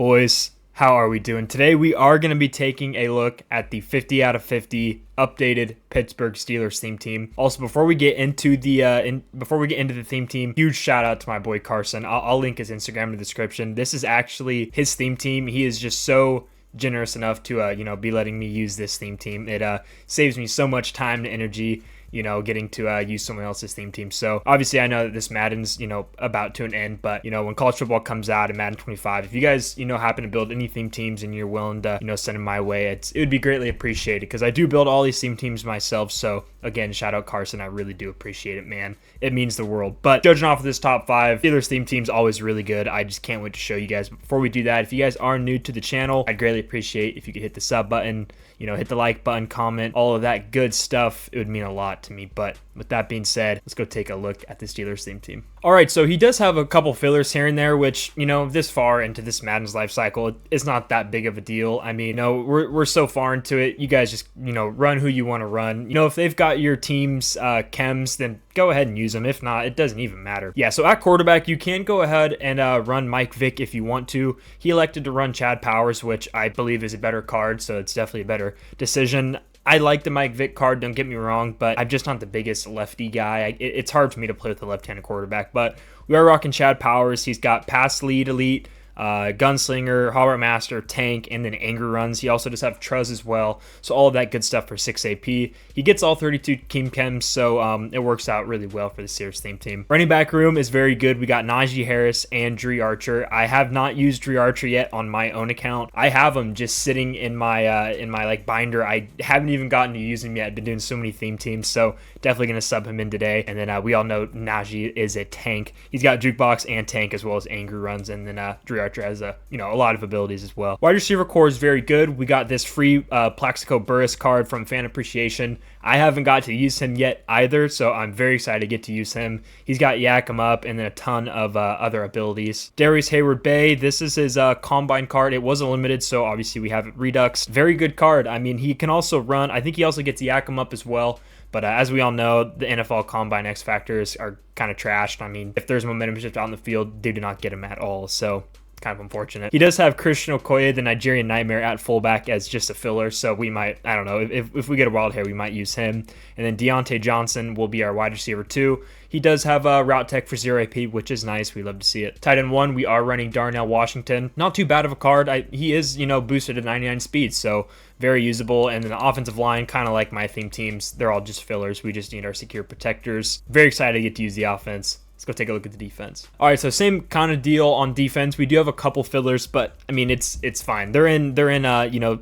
Boys, how are we doing? Today we are going to be taking a look at the 50 out of 50 updated Pittsburgh Steelers theme team. Also, before we get into the theme team, huge shout out to my boy Carson. I'll link his Instagram in the description. This is actually his theme team. He is just so generous enough to be letting me use this theme team. It saves me so much time and energy, getting to use someone else's theme team. So obviously I know that this Madden's, about to an end, but when college football comes out in Madden 25, if you guys, happen to build any theme teams and you're willing to, send them my way, it would be greatly appreciated because I do build all these theme teams myself. So again, shout out Carson. I really do appreciate it, man. It means the world. But judging off of this top 5, Steelers theme team's always really good. I just can't wait to show you guys. But before we do that, if you guys are new to the channel, I'd greatly appreciate if you could hit the sub button, hit the like button, comment, all of that good stuff. It would mean a lot to me. But with that being said, let's go take a look at the Steelers theme team. All right, so he does have a couple fillers here and there, which, this far into this Madden's life cycle, it's not that big of a deal. I mean, we're so far into it. You guys just, run who you want to run. If they've got your team's chems, then go ahead and use them. If not, it doesn't even matter. Yeah, so at quarterback, you can go ahead and run Mike Vick if you want to. He elected to run Chad Powers, which I believe is a better card, so it's definitely a better decision. I like the Mike Vick card, don't get me wrong, but I'm just not the biggest lefty guy. It's hard for me to play with a left-handed quarterback, but we are rocking Chad Powers. He's got pass lead elite, gunslinger, Hallmark Master, tank, and then anger runs. He also does have Truz as well, so all of that good stuff for 6 AP. He gets all 32 Keem Chems, so it works out really well for the Steelers theme team. Running back room is very good. We got Najee Harris and Dree Archer. I have not used Dree Archer yet on my own account. I have him just sitting in my binder. I haven't even gotten to use him yet. I've been doing so many theme teams, so definitely going to sub him in today. And then we all know Najee is a tank. He's got jukebox and tank as well as anger runs, and then Dree Archer has a lot of abilities as well. Wide receiver core is very good. We got this free Plaxico Burress card from Fan Appreciation. I haven't got to use him yet either, so I'm very excited to get to use him. He's got Yak 'em Up and then a ton of other abilities. Darius Hayward Bay, this is his combine card. It wasn't limited, so obviously we have it Redux. Very good card. I mean, he can also run. I think he also gets Yak 'em Up as well. But as we all know, the NFL Combine X Factors are kind of trashed. I mean, if there's momentum shift out in the field, they do not get him at all. So kind of unfortunate. He does have Christian Okoye, the Nigerian Nightmare, at fullback as just a filler, so we might, I don't know, if we get a wild hair, we might use him. And then Deontay Johnson will be our wide receiver too. He does have a route tech for 0 AP, which is nice. We love to see it. Tight end 1, we are running Darnell Washington. Not too bad of a card. He is, boosted to 99 speed, so very usable. And then the offensive line, kind of like my theme teams, they're all just fillers. We just need our secure protectors. Very excited to get to use the offense. Let's go take a look at the defense. All right, so same kind of deal on defense. We do have a couple fillers, but I mean it's fine. They're in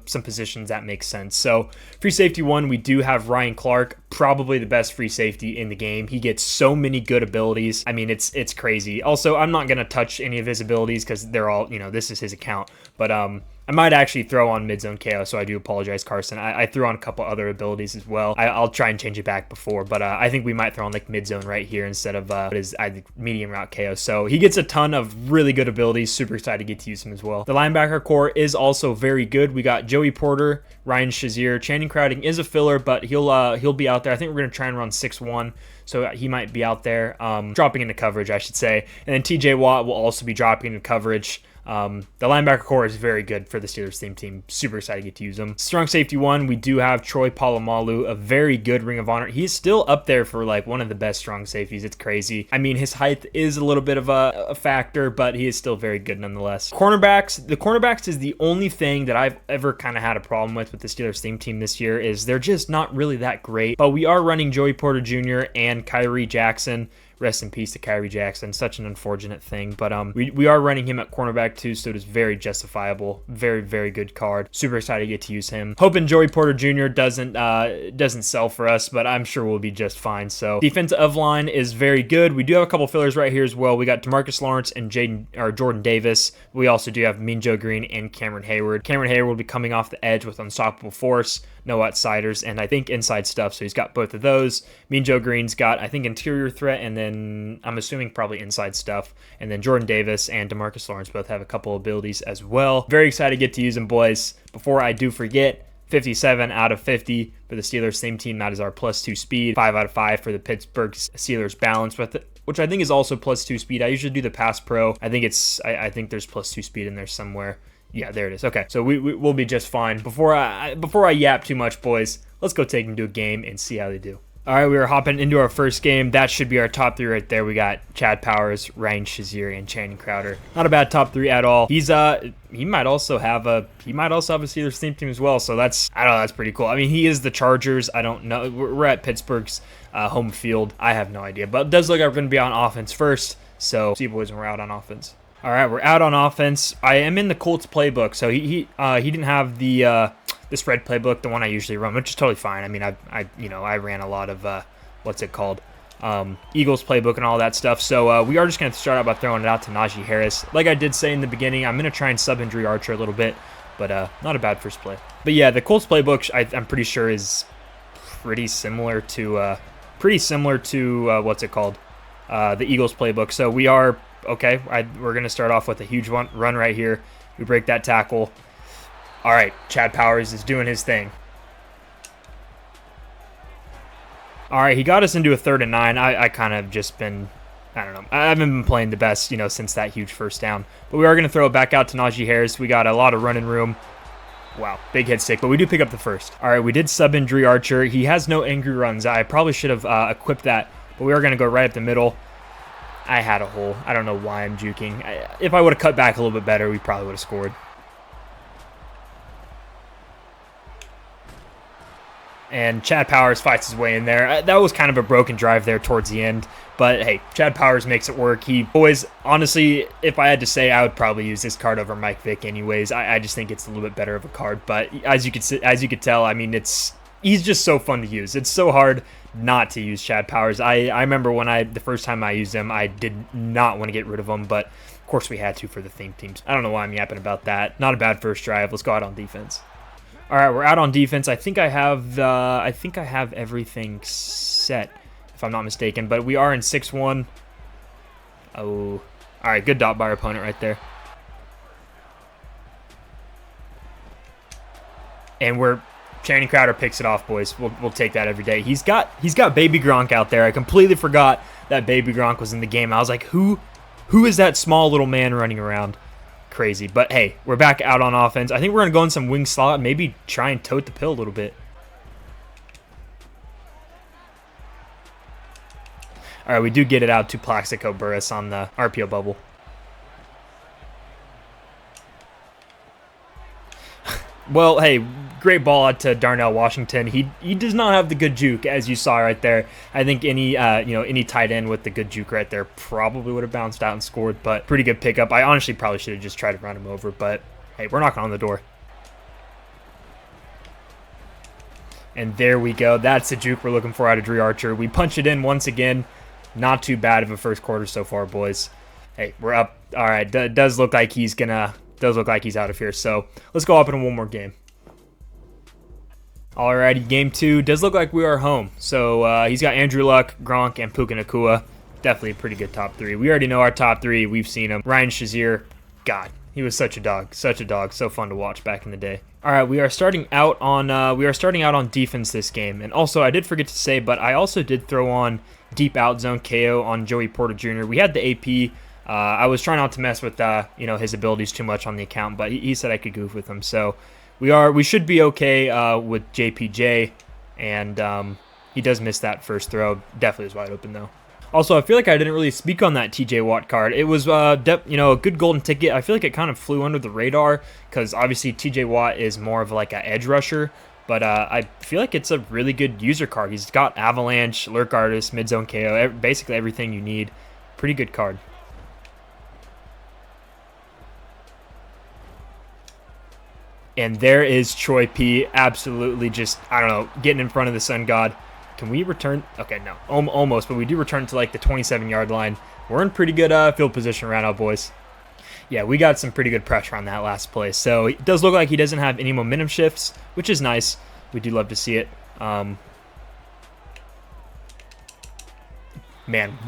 some positions that make sense. So free safety 1, we do have Ryan Clark, probably the best free safety in the game. He gets so many good abilities. I mean it's crazy. Also, I'm not gonna touch any of his abilities because they're all this is his account. But I might actually throw on mid-zone KO, so I do apologize, Carson. I threw on a couple other abilities as well. I'll try and change it back before, but I think we might throw on like mid-zone right here instead of I think medium route KO. So he gets a ton of really good abilities. Super excited to get to use him as well. The linebacker core is also very good. We got Joey Porter, Ryan Shazier. Channing Crowding is a filler, but he'll be out there. I think we're gonna try and run 6-1. So he might be out there, dropping into coverage, I should say. And then TJ Watt will also be dropping into coverage. The linebacker core is very good for the Steelers theme team. Super excited to get to use them. Strong safety 1, we do have Troy Polamalu, a very good Ring of Honor. He's still up there for like one of the best strong safeties. It's crazy. I mean, his height is a little bit of a factor, but he is still very good nonetheless. Cornerbacks, the cornerbacks is the only thing that I've ever kind of had a problem with the Steelers theme team this year is they're just not really that great. But we are running Joey Porter Jr. and Kyrie Jackson. Rest in peace to Kyrie Jackson. Such an unfortunate thing. But we are running him at cornerback too, so it is very justifiable. Very, very good card. Super excited to get to use him. Hoping Joey Porter Jr. doesn't sell for us, but I'm sure we'll be just fine. So defensive line is very good. We do have a couple fillers right here as well. We got DeMarcus Lawrence and Jordan Davis. We also do have Mean Joe Green and Cameron Hayward. Cameron Hayward will be coming off the edge with Unstoppable Force, no outsiders, and I think inside stuff, so he's got both of those. Mean Joe Green's got, I think, interior threat, and then I'm assuming probably inside stuff. And then Jordan Davis and DeMarcus Lawrence both have a couple abilities as well. Very excited to get to use them, boys. Before I do forget, 57 out of 50 for the Steelers theme team. That is our +2 speed. 5 out of 5 for the Pittsburgh Steelers balance with which I think is also +2 speed. I usually do the Pass Pro. I think I think there's +2 speed in there somewhere. Yeah, there it is. Okay, so we'll be just fine. Before I yap too much, boys, let's go take them to a game and see how they do. All right, we are hopping into our first game. That should be our top 3 right there. We got Chad Powers, Ryan Shazier, and Channing Crowder. Not a bad top 3 at all. He might also have a Steelers theme team as well. So that's pretty cool. I mean, he is the Chargers. I don't know. We're at Pittsburgh's home field. I have no idea, but it does look like we're going to be on offense first. So see, boys, when we're out on offense. All right, we're out on offense. I am in the Colts playbook, so he didn't have the spread playbook, the one I usually run, which is totally fine. I mean, I ran a lot of what's it called, Eagles playbook and all that stuff. So we are just gonna start out by throwing it out to Najee Harris. Like I did say in the beginning, I'm gonna try and sub Dre Archer a little bit, but not a bad first play. But yeah, the Colts playbook I'm pretty sure is pretty similar to what's it called, the Eagles playbook. So we are. Okay, we're going to start off with a huge run right here. We break that tackle. All right, Chad Powers is doing his thing. All right, he got us into a 3rd and 9. I kind of just been, I don't know. I haven't been playing the best, since that huge first down. But we are going to throw it back out to Najee Harris. We got a lot of running room. Wow, big hit stick, but we do pick up the first. All right, we did sub in Dre Archer. He has no angry runs. I probably should have equipped that, but we are going to go right up the middle. I had a hole. I don't know why I'm juking. If I would have cut back a little bit better, we probably would have scored. And Chad Powers fights his way in there. That was kind of a broken drive there towards the end. But, hey, Chad Powers makes it work. Boys, honestly, if I had to say, I would probably use this card over Mike Vick anyways. I just think it's a little bit better of a card. But as you could tell, I mean, he's just so fun to use. It's so hard not to use Chad Powers. I remember the first time I used him, I did not want to get rid of him, but of course we had to for the theme teams. I don't know why I'm yapping about that. Not a bad first drive. Let's go out on defense. All right, we're out on defense. I think I have everything set, if I'm not mistaken, but we are in 6-1. Oh, all right, good dot by our opponent right there. And Channing Crowder picks it off, boys. We'll take that every day. He's got Baby Gronk out there. I completely forgot that Baby Gronk was in the game. I was like, who is that small little man running around? Crazy. But hey, we're back out on offense. I think we're gonna go in some wing slot and maybe try and tote the pill a little bit. All right, we do get it out to Plaxico Burress on the RPO bubble. Well, hey, great ball out to Darnell Washington. He does not have the good juke, as you saw right there. I think any tight end with the good juke right there probably would have bounced out and scored, but pretty good pickup. I honestly probably should have just tried to run him over, but hey, we're knocking on the door. And there we go. That's the juke we're looking for out of Dre Archer. We punch it in once again. Not too bad of a first quarter so far, boys. Hey, we're up. All right, does look like he's out of here. So let's go up in one more game. Alrighty, game 2. Does look like we are home. So he's got Andrew Luck, Gronk, and Puka Nacua. Definitely a pretty good top 3. We already know our top 3. We've seen him. Ryan Shazier, God, he was such a dog. So fun to watch back in the day. All right, we are starting out on defense this game. And also, I did forget to say, but I also did throw on deep out zone KO on Joey Porter Jr. We had the AP. I was trying not to mess with his abilities too much on the account, but he said I could goof with him. So we should be okay with JPJ, and he does miss that first throw. Definitely is wide open though. Also, I feel like I didn't really speak on that TJ Watt card. It was a good golden ticket. I feel like it kind of flew under the radar because obviously TJ Watt is more of like an edge rusher, but I feel like it's a really good user card. He's got Avalanche, Lurk Artist, Mid Zone KO, basically everything you need. Pretty good card. And there is Troy P. Absolutely just, I don't know, getting in front of the sun god. Can we return? Okay, no, almost, but we do return to like the 27-yard line. We're in pretty good field position right now, boys. Yeah, we got some pretty good pressure on that last play. So it does look like he doesn't have any momentum shifts, which is nice. We do love to see it. Man,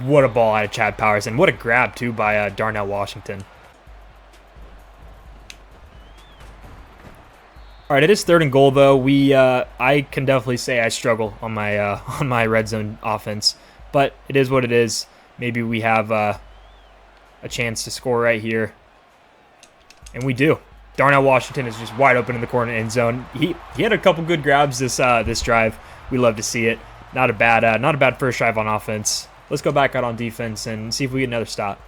what a ball out of Chad Powers, and what a grab too by Darnell Washington. All right, it is 3rd and goal though. I can definitely say I struggle on my red zone offense, but it is what it is. maybe we have a chance to score right here. And we do. Darnell Washington is just wide open in the corner end zone. He had a couple good grabs this drive. We love to see it. Not a bad first drive on offense. Let's go back out on defense and see if we get another stop.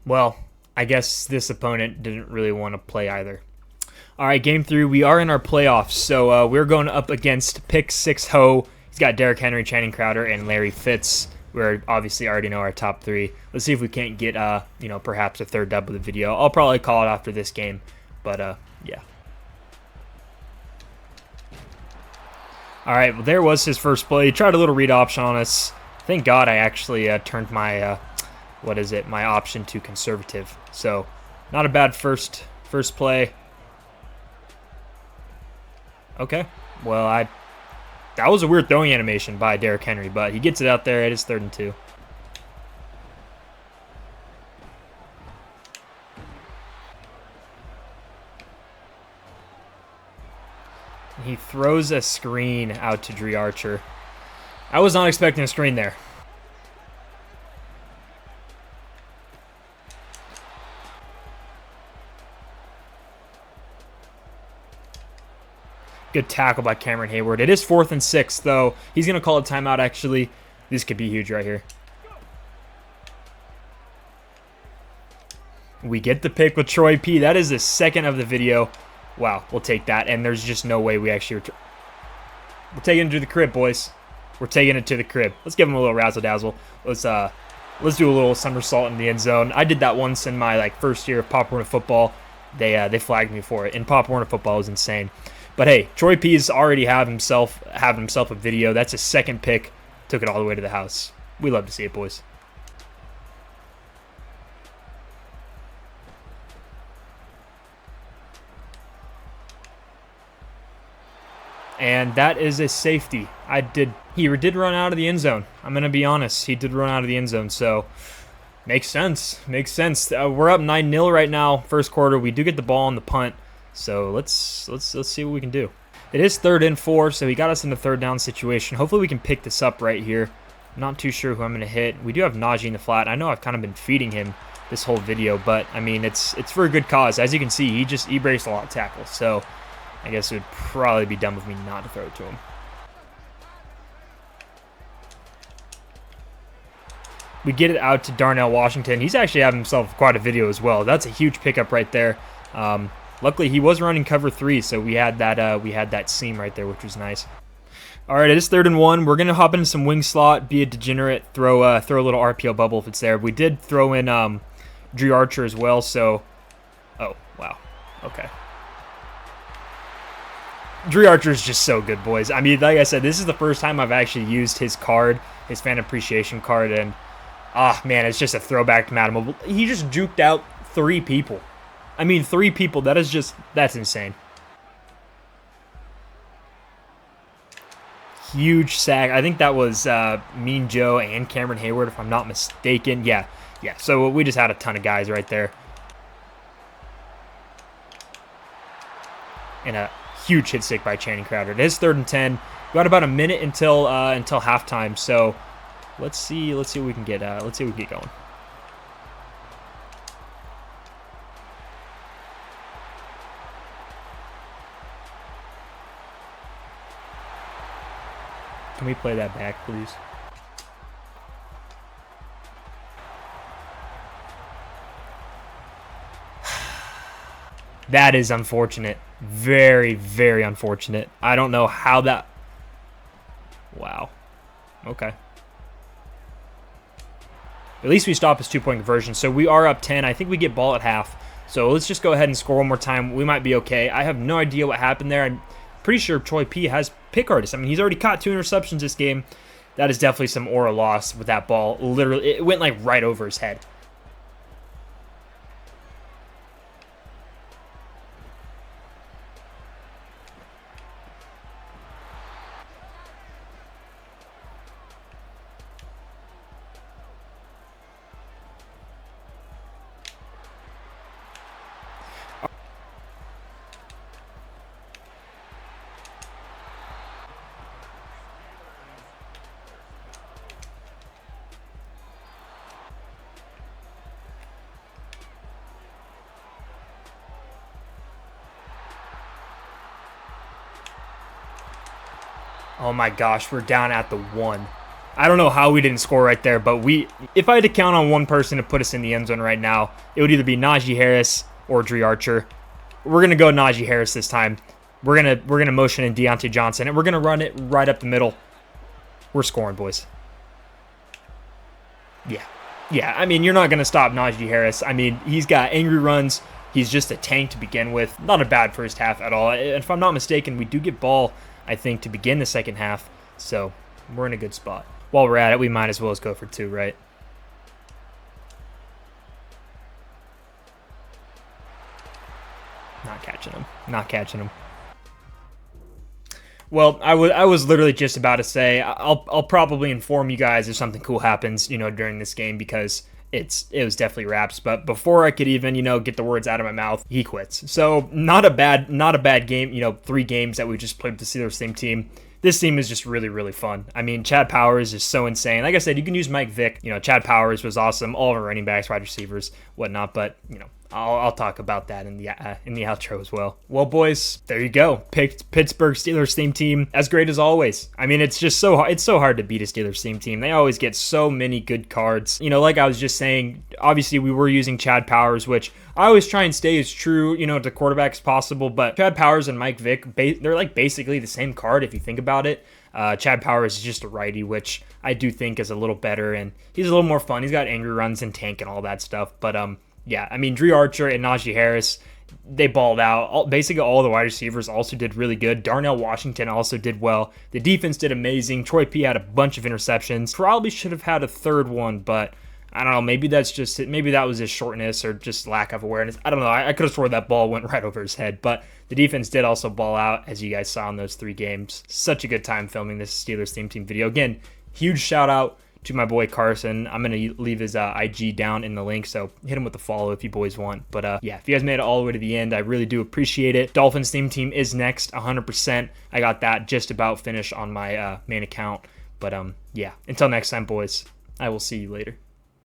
Well, I guess this opponent didn't really want to play either. All right, game 3. We are in our playoffs, so we're going up against Pick 6 Ho. He's got Derrick Henry, Channing Crowder, and Larry Fitz. We obviously already know our top 3. Let's see if we can't get, perhaps a third dub of the video. I'll probably call it after this game, but yeah. All right, well, there was his first play. He tried a little read option on us. Thank God I actually turned my, my option to conservative. So, not a bad first play. Okay, well, that was a weird throwing animation by Derrick Henry, but he gets it out there. It is 3rd and 2. He throws a screen out to Dre Archer. I was not expecting a screen there. Good tackle by Cameron Hayward. It is 4th and 6, though. He's going to call a timeout, actually. This could be huge right here. We get the pick with Troy P. That is the 2nd of the video. Wow, we'll take that. And there's just no way we actually... We're taking it to the crib, boys. We're taking it to the crib. Let's give him a little razzle-dazzle. Let's do a little somersault in the end zone. I did that once in my first year of Pop Warner football. They flagged me for it. And Pop Warner football was insane. But hey, Troy P's already have himself a video. That's his 2nd pick. Took it all the way to the house. We love to see it, boys. And that is a safety. He did run out of the end zone. I'm going to be honest. He did run out of the end zone, so makes sense. Makes sense. We're up 9-0 right now, first quarter. We do get the ball on the punt. So let's see what we can do. It is 3rd and 4, so he got us in a 3rd down situation. Hopefully we can pick this up right here. I'm not too sure who I'm going to hit. We do have Najee in the flat. I know I've kind of been feeding him this whole video, but I mean it's for a good cause. As you can see, he breaks a lot of tackles. So I guess it would probably be dumb of me not to throw it to him. We get it out to Darnell Washington. He's actually having himself quite a video as well. That's a huge pickup right there. Luckily, he was running cover 3, so we had that seam right there, which was nice. All right, it is 3rd and 1. We're gonna hop into some wing slot, be a degenerate, throw a little RPO bubble if it's there. We did throw in Dre Archer as well, so oh wow, okay. Dre Archer is just so good, boys. I mean, like I said, this is the first time I've actually used his card, his fan appreciation card, and man, it's just a throwback to Madden. He just juked out 3 people. I mean, 3 people. That's insane. Huge sack. I think that was Mean Joe and Cameron Hayward, if I'm not mistaken. Yeah. So we just had a ton of guys right there. And a huge hit stick by Channing Crowder. It is 3rd and 10. We got about a minute until halftime. So let's see what we can get. Let's see what we can get going. Can we play that back, please? That is unfortunate. Very, very unfortunate. I don't know how that... Wow. Okay. At least we stop his 2-point conversion. So we are up 10. I think we get ball at half. So let's just go ahead and score one more time. We might be okay. I have no idea what happened there. I'm pretty sure Troy P has pick artists. I mean, he's already caught 2 interceptions this game. That is definitely some aura loss with that ball. Literally, it went like right over his head. Oh my gosh, we're down at the 1. I don't know how we didn't score right there, but if I had to count on one person to put us in the end zone right now, it would either be Najee Harris or Dre Archer. We're gonna go Najee Harris this time. We're gonna motion in Deontay Johnson, and we're gonna run it right up the middle. We're scoring, boys. Yeah. I mean, you're not gonna stop Najee Harris. I mean, he's got angry runs. He's just a tank to begin with. Not a bad first half at all. And if I'm not mistaken, we do get ball, I think, to begin the second half. So we're in a good spot. While we're at it, we might as well go for 2, right? Not catching him. Well, I was literally just about to say I'll probably inform you guys if something cool happens, during this game, because it was definitely wraps. But before I could even, get the words out of my mouth, he quits. So not a bad game, 3 games that we just played with the Steelers same team. This team is just really, really fun. I mean, Chad Powers is so insane. Like I said, you can use Mike Vick. Chad Powers was awesome. All of our running backs, wide receivers, whatnot. But, I'll talk about that in the outro as well. Well, boys, there you go. Picked Pittsburgh Steelers theme team, as great as always. I mean, it's just so hard to beat a Steelers theme team. They always get so many good cards. Like I was just saying, obviously we were using Chad Powers, which I always try and stay as true, to quarterback as possible. But Chad Powers and Mike Vick, they're like basically the same card if you think about it. Chad Powers is just a righty, which I do think is a little better, and he's a little more fun. He's got angry runs and tank and all that stuff. But yeah, I mean, Dre Archer and Najee Harris, they balled out. Basically, all the wide receivers also did really good. Darnell Washington also did well. The defense did amazing. Troy P had a bunch of interceptions. Probably should have had a third one, but I don't know. Maybe that's just it. Maybe that was his shortness or just lack of awareness. I don't know. I could have sworn that ball went right over his head, but the defense did also ball out, as you guys saw in those 3 games. Such a good time filming this Steelers theme team video. Again, huge shout out to my boy Carson. I'm going to leave his IG down in the link, so hit him with a follow if you boys want. But yeah, if you guys made it all the way to the end, I really do appreciate it. Dolphins theme team is next, 100%. I got that just about finished on my main account. But yeah, until next time, boys, I will see you later.